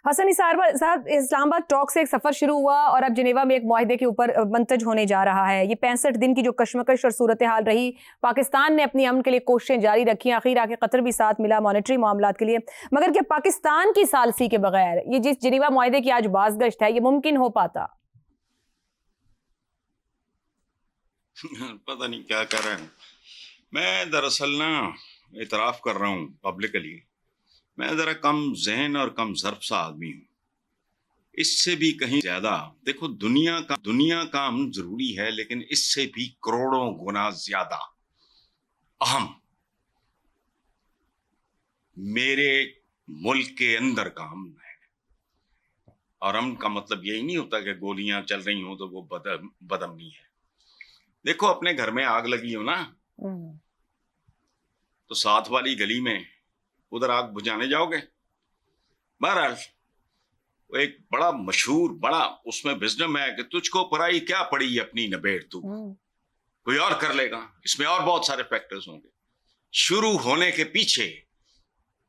हसन निसार साहब, इस्लामाबाद टॉक से एक सफर शुरू हुआ और अब जिनेवा में एक मुआहदे के ऊपर मंतज होने जा रहा है। ये 65 दिन की जो कश्मकश और सूरत हाल रही, पाकिस्तान ने अपनी अमन के लिए कोशिशें जारी रखी, आखिर आके कतर भी साथ मिला मॉनेटरी मामलात के लिए, मगर क्या पाकिस्तान की सालसी के बगैर ये जिस जिनेवा मुआहदे की आज बाज़गश्त है, ये मुमकिन हो पाता? पता नहीं क्या कर रहे हैं। मैं दरअसल ना इतराफ़ कर रहा हूँ पब्लिकली, मैं ज़रा कम जहन और कम ज़र्फ सा आदमी हूँ। इससे भी कहीं ज़्यादा देखो, दुनिया का अमन ज़रूरी है, लेकिन इससे भी करोड़ों गुना ज़्यादा अहम मेरे मुल्क के अंदर का अमन है। और अमन का मतलब यही नहीं होता कि गोलियां चल रही हों तो वो बदअमनी है। देखो, अपने घर में आग लगी हो ना, तो साथ वाली गली में उधर आग बुझाने जाओगे? बहरहाल वो एक बड़ा मशहूर उसमें विजडम है कि तुझको पराई क्या पड़ी अपनी नबेड़, तू कोई और कर लेगा। इसमें और बहुत सारे फैक्टर्स होंगे। शुरू होने के पीछे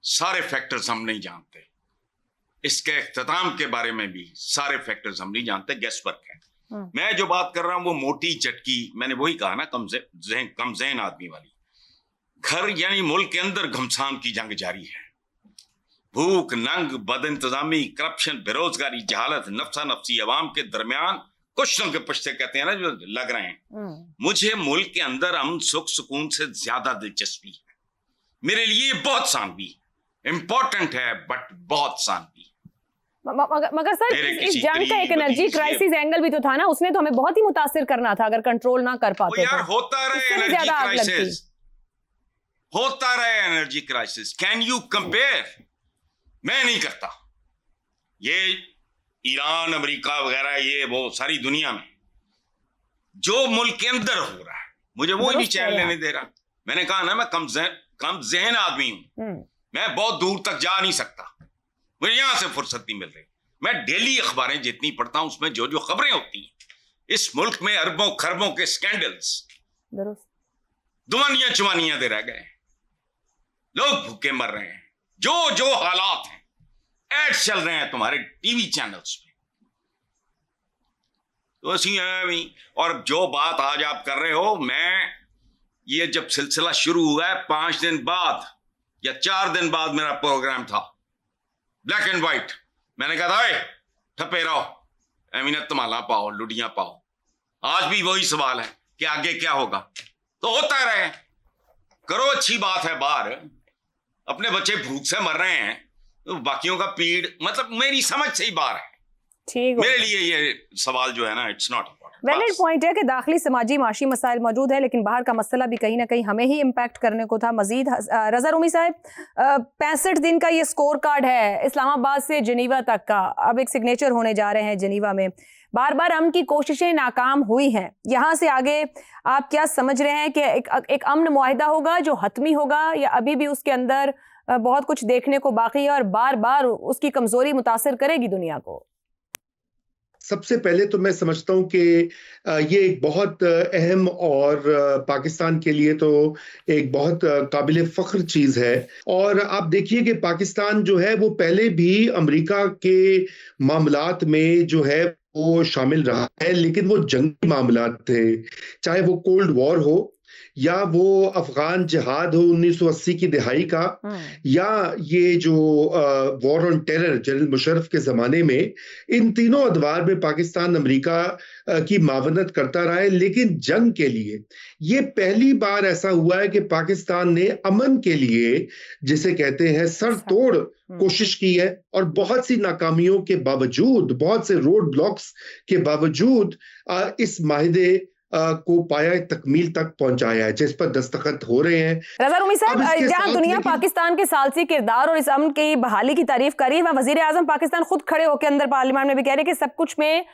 सारे फैक्टर्स हम नहीं जानते, इसके इख्तिताम के बारे में भी सारे फैक्टर्स हम नहीं जानते, गेस वर्क है। मैं जो बात कर रहा हूं वो मोटी चटकी, मैंने वही कहा ना, कम ज़हन आदमी वाली। घर यानी मुल्क के अंदर घमसान की जंग जारी है। भूख, नंग, बद इंतजामी, करप्शन, बेरोजगारी, जहालत, नफ्सा नफ्सी अवाम के दरमियान कुछ के पुश्ते कहते हैं ना जो लग रहे हैं। मुझे मुल्क के अंदर अमन सुख सुकून से ज्यादा दिलचस्पी है। मेरे लिए बहुत सानवी इंपॉर्टेंट है, बट बहुत सानवी। मगर सर, इस जंग का एक एनर्जी क्राइसिस एंगल भी तो था ना, उसने तो हमें बहुत ही मुतासिर करना था अगर कंट्रोल ना कर पाते। यार होता रहे एनर्जी क्राइसिस, होता रहे energy crisis, can you compare? मैं नहीं करता। ये ईरान, अमेरिका वगैरह, ये वो सारी दुनिया में जो मुल्क के अंदर हो रहा है, मुझे वो ही चैन लेने दे रहा। मैंने कहा ना, मैं कम ज़हन आदमी हूं। मैं बहुत दूर तक जा नहीं सकता, मुझे यहां से फुर्सत नहीं मिल रही। मैं डेली अखबारें जितनी पढ़ता हूं, उसमें जो जो खबरें होती हैं, इस मुल्क में अरबों खरबों के स्कैंडल्स, दुआनियां चुवानियां दे रह गए, लोग भूखे मर रहे हैं, जो जो हालात हैं, एड चल रहे हैं तुम्हारे टीवी चैनल्स पे। तो ऐसी है। और जो बात आज आप कर रहे हो, मैं ये जब सिलसिला शुरू हुआ है, 5 दिन बाद या 4 दिन बाद मेरा प्रोग्राम था, ब्लैक एंड व्हाइट। मैंने कहा था, ठप्पे रहो, अमीनत तमाला पाओ, लुडियां पाओ। आज भी वही सवाल है कि आगे क्या होगा। तो होता रहे, करो, अच्छी बात है। बाहर अपने बच्चे भूख से मर रहे हैं, तो बाकियों का पीड़, मतलब मेरी समझ से ही बाहर है। ठीक, मेरे लिए ये सवाल जो है ना, इट्स नॉट वैलिड पॉइंट है कि दाखिली समाजी माशी मसाइल मौजूद है, लेकिन बाहर का मसला भी कहीं ना कहीं हमें ही इम्पैक्ट करने को था मजीद। रजा रूमी साहब, 65 दिन का ये स्कोर कार्ड है इस्लामाबाद से जिनेवा तक का, अब एक सिग्नेचर होने जा रहे हैं जिनेवा में। बार बार अमन की कोशिशें नाकाम हुई हैं। यहाँ से आगे आप क्या समझ रहे हैं कि एक अमन मुआहिदा होगा जो हतमी होगा, या अभी भी उसके अंदर बहुत कुछ देखने को बाकी है और बार बार उसकी कमजोरी मुतासिर करेगी दुनिया को? सबसे पहले तो मैं समझता हूं कि ये एक बहुत अहम और पाकिस्तान के लिए तो एक बहुत काबिल फख्र चीज है। और आप देखिए कि पाकिस्तान जो है वो पहले भी अमेरिका के मामलात में जो है वो शामिल रहा है, लेकिन वो जंगी मामलात थे, चाहे वो कोल्ड वॉर हो या वो अफगान जिहाद हो 1980 की दिहाई का, या ये जो war on terror general Musharraf के जमाने में, इन तीनों अदवार में पाकिस्तान अमेरिका की मावनत करता रहा है। लेकिन जंग के लिए ये पहली बार ऐसा हुआ है कि पाकिस्तान ने अमन के लिए, जिसे कहते हैं, सर तोड़ कोशिश की है, और बहुत सी नाकामियों के बावजूद, बहुत से रोड ब्लॉक्स के बावजूद इस माहिदे को पाया तकमील तक पहुंचाया है, जिस पर दस्तखत हो रहे हैं। रजा रूमी साहब, जहां दुनिया पाकिस्तान के सालसी किरदार और इस अमन की बहाली की तारीफ कर रही है, वहां वजीर आजम पाकिस्तान खुद खड़े होकर अंदर पार्लियामेंट में भी कह रहे हैं कि सब कुछ में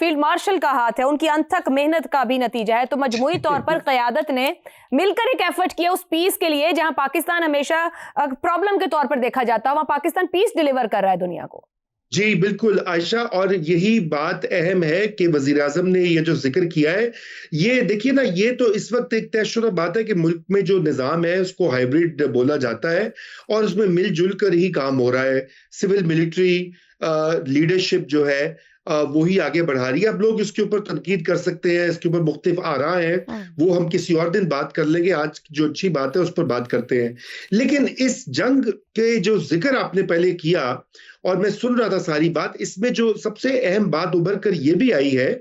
फील्ड मार्शल का हाथ है, उनकी अनथक मेहनत का भी नतीजा है। तो मजमूई तौर पर क़यादत ने मिलकर एक एफर्ट किया उस पीस के लिए, जहां पाकिस्तान हमेशा प्रॉब्लम के तौर पर देखा जाता है, वहां पाकिस्तान पीस डिलीवर कर रहा है दुनिया को। जी बिल्कुल आयशा, और यही बात अहम है कि वजीर आजम ने ये जो जिक्र किया है, ये देखिए ना, ये तो इस वक्त एक तयशुदा बात है कि मुल्क में जो निज़ाम है उसको हाइब्रिड बोला जाता है, और उसमें मिलजुल कर ही काम हो रहा है। सिविल मिलिट्री लीडरशिप जो है वो ही आगे बढ़ा रही है। अब लोग इसके ऊपर तनकीद कर सकते हैं, इसके ऊपर मुख्तलिफ आरा हैं, वो हम किसी और दिन बात कर लेंगे। आज जो अच्छी बात है उस पर बात करते हैं। लेकिन इस जंग के जो जिक्र आपने पहले किया और मैं सुन रहा था सारी बात, इसमें जो सबसे अहम बात उभर कर ये भी आई है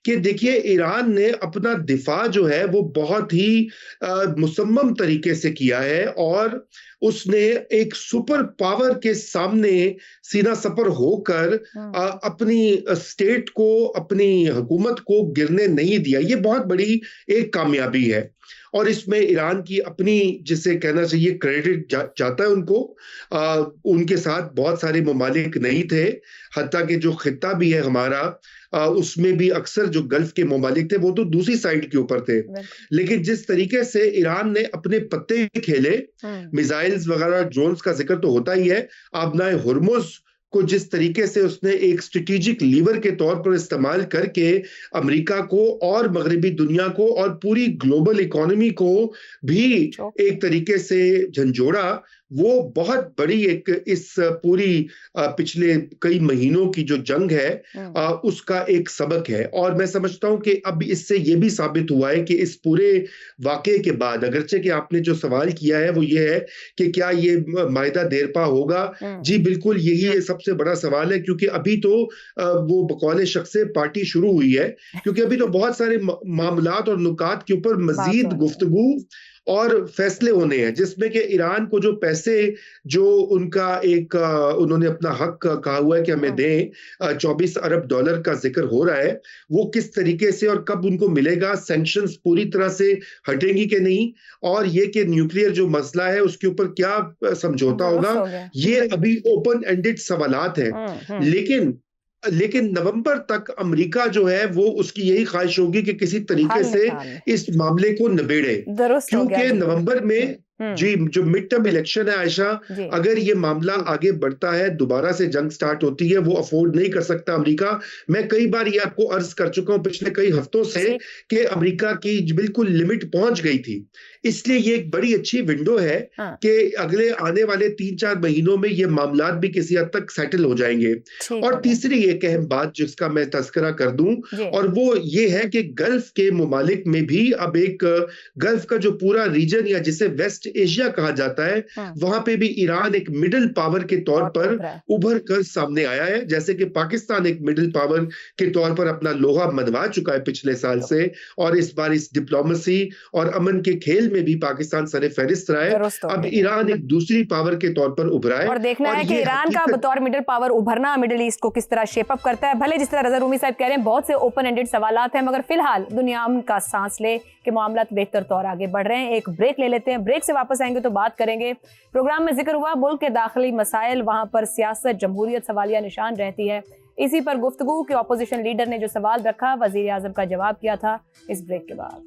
कि देखिए ईरान ने अपना दिफा जो है वो बहुत ही मुसम्मम तरीके से किया है और उसने एक सुपर पावर के सामने सीना सपर होकर अपनी स्टेट को, अपनी हुकूमत को गिरने नहीं दिया। ये बहुत बड़ी एक कामयाबी है और इसमें ईरान की अपनी, जिसे कहना चाहिए क्रेडिट जाता है उनको। उनके साथ बहुत सारे ममालिक नहीं थे, हत्ता कि जो खित्ता भी है हमारा उसमें भी अक्सर जो गल्फ के ममालिक थे वो तो दूसरी साइड के ऊपर थे। लेकिन जिस तरीके से ईरान ने अपने पत्ते खेले, मिसाइल्स वगैरह, ड्रोन्स का जिक्र तो होता ही है, आबनाए हुर्मुज को जिस तरीके से उसने एक स्ट्रेटेजिक लीवर के तौर पर इस्तेमाल करके अमेरिका को और मगरबी दुनिया को और पूरी ग्लोबल इकोनॉमी को भी एक तरीके से झंझोड़ा, वो बहुत बड़ी एक इस पूरी पिछले कई महीनों की जो जंग है उसका एक सबक है। और मैं समझता हूं कि अब इससे ये भी साबित हुआ है कि इस पूरे वाकये के बाद, अगरचे कि आपने जो सवाल किया है वो ये है कि क्या ये मायदा देरपा होगा, जी बिल्कुल यही सबसे बड़ा सवाल है, क्योंकि अभी तो वो बकौले शख्स पार्टी शुरू हुई है, क्योंकि अभी तो बहुत सारे मामलात और नुकात के ऊपर मजीद गुफ्तगू और फैसले होने हैं, जिसमें कि ईरान को जो पैसे जो उनका एक उन्होंने अपना हक कहा हुआ है कि हमें दें, 24 अरब डॉलर का जिक्र हो रहा है, वो किस तरीके से और कब उनको मिलेगा, सैंक्शंस पूरी तरह से हटेंगी कि नहीं, और ये कि न्यूक्लियर जो मसला है उसके ऊपर क्या समझौता होगा, ये अभी ओपन एंडेड सवालात हैं। लेकिन नवंबर तक अमेरिका जो है वो उसकी यही ख्वाहिश होगी कि किसी तरीके से इस मामले को निबेड़े, क्योंकि नवंबर में जी जो मिड टर्म इलेक्शन है आयशा, अगर ये मामला आगे बढ़ता है, दोबारा से जंग स्टार्ट होती है, वो अफोर्ड नहीं कर सकता अमेरिका। मैं कई बार ये आपको अर्ज कर चुका हूं पिछले कई हफ्तों से कि अमेरिका की बिल्कुल लिमिट पहुंच गई थी, इसलिए ये एक बड़ी अच्छी विंडो है कि अगले आने वाले 3-4 महीनों में ये मामलात भी किसी हद तक सेटल हो जाएंगे। और तीसरी एक अहम बात जिसका मैं तस्करा कर दूं, और वो ये है कि गल्फ के ममालिक में भी अब एक गल्फ का जो पूरा रीजन या जिसे वेस्ट एशिया कहा जाता है, वहां पे भी ईरान एक मिडिल पावर के तौर पर उभर कर सामने आया है। जैसे कि पाकिस्तान एक मिडिल पावर के तौर पर अपना लोहा मनवा चुका है पिछले साल से, और इस बार इस डिप्लोमेसी और अमन के खेल में भी पाकिस्तान सरे फहरिस्त रहा है। अब ईरान एक दूसरी पावर के तौर पर उभरा है, और देखना है कि ईरान का बतौर मिडिल पावर उभरना मिडिल ईस्ट को किस तरह शेप अप करता है। भले जिस तरह रज़ा रूमी साहब कह रहे हैं बहुत से ओपन एंडेड सवालात हैं, मगर फिलहाल दुनिया अमन का सांस ले कि मामलात बेहतर तौर आगे बढ़ रहे हैं। एक ब्रेक ले लेते हैं, ब्रेक से वापस आएंगे तो बात करेंगे। प्रोग्राम में जिक्र हुआ मुल्क के दाखिली मसाइल, वहां पर सियासत, जमहूरियत सवालिया निशान रहती है। इसी पर गुफ्तगू के ऑपोजिशन लीडर ने जो सवाल रखा, वजीर आजम का जवाब किया था। इस ब्रेक के बाद